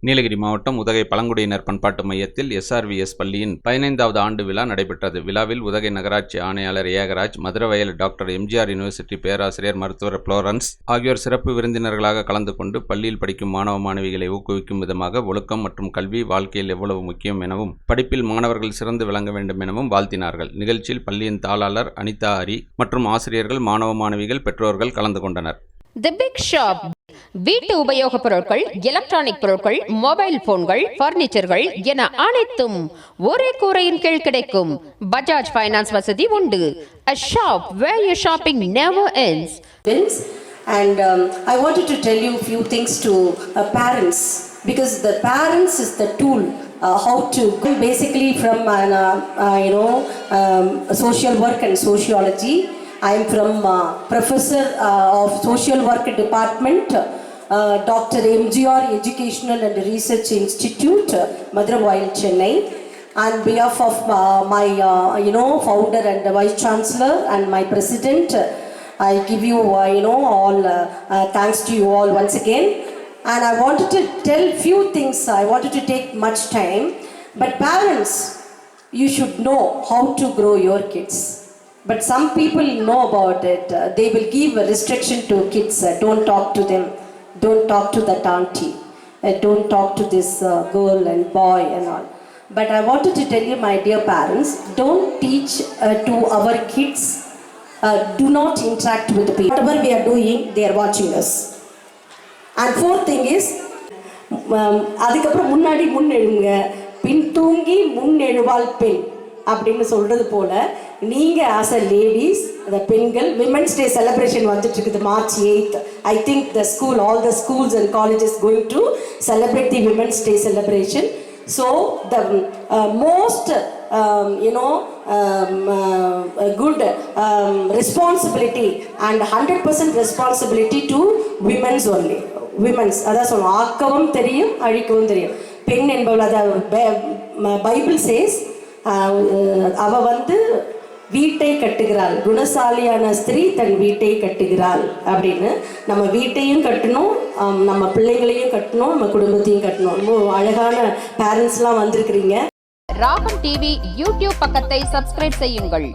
நீலகிரி மாவட்டம் உதகை பழங்குடியினர் பண்பாட்டு மையத்தில் எஸ்ஆர்விஎஸ் பள்ளியின் 15வது ஆண்டு விழா நடைபெற்றது. விழாவில் உதகை நகராட்சி ஆணையாளர் ஏகராஜ், மதுரவயல் டாக்டர் எம்ஜிஆர் யூனிவர்சிட்டி பேராசிரியர் மருத்துவர் புளோரன்ஸ் ஆகியோர் சிறப்பு விருந்தினர்களாக கலந்து கொண்டு பள்ளியில் படிக்கும் மாணவ மாணவிகளை ஊக்குவிக்கும் விதமாக ஒழுக்கம் மற்றும் கல்வி வாழ்க்கையில் எவ்வளவு முக்கியம் எனவும், படிப்பில் மாணவர்கள் சிறந்து விளங்க வேண்டும் எனவும் வாழ்த்தினார்கள். நிகழ்ச்சியில் பள்ளியின் தாளாளர் அனிதா ஹரி மற்றும் ஆசிரியர்கள், மாணவ மாணவிகள், பெற்றோர்கள் கலந்து கொண்டனர். தி பிக் ஷாப் வீட்டு உபயோகப் பொருட்கள், எலக்ட்ரானிக் பொருட்கள், மொபைல் போன்கள், பர்னிச்சர்கள் என அனைத்தும் ஒரே கூரையின் கீழ் கிடைக்கும். பஜாஜ் ஃபைனான்ஸ் வசதி உண்டு. A shop where your shopping never ends. And I wanted to tell you a few things to parents, because the parents is the tool how to go basically from social work and sociology. I am from Professor of Social Work Department, Dr. MGR Educational and Research Institute, Madurai, Chennai. On behalf of my founder and Vice Chancellor and my President, I give you all thanks to you all once again. And I wanted to tell few things. I wanted to take much time, but parents, you should know how to grow your kids. But some people know about it. They will give a restriction to kids. Don't talk to them. Don't talk to that auntie. Don't talk to this girl and boy and all. But I wanted to tell you, my dear parents, don't teach to our kids. Do not interact with the people. Whatever we are doing, they are watching us. And fourth thing is, அதுக்கப்புறம் முன்னாடி முன் எழுங்க, பின் தூங்கி முன் எழுவாள் பெண் அப்படின்னு சொல்கிறது போல், நீங்கள் as a ladies, அந்த பெண்கள், விமென்ஸ் டே செலிப்ரேஷன் வந்துட்டு இருக்குது March 8th. I think the school, all the schools and colleges going to celebrate the Women's Day celebration. So the most good responsibility and 100% responsibility to women's only. Women's, அதான் சொல்லுவோம், ஆக்கவும் தெரியும் அழிக்கவும் தெரியும். பெண் என்பவள், அதாவது பைபிள் சேஸ், அவ வீட்டை கட்டுகிறாள், குணசாலியான ஸ்திரீ தன் வீட்டை கட்டுகிறாள் அப்படின்னு. நம்ம வீட்டையும் கட்டணும், நம்ம பிள்ளைகளையும் கட்டணும், நம்ம குடும்பத்தையும் கட்டணும். ரொம்ப அழகான பேரண்ட்ஸ்லாம் வந்திருக்கிறீங்க. ராகம் டிவி யூடியூப் பக்கத்தை சப்ஸ்கிரைப் செய்யுங்கள்.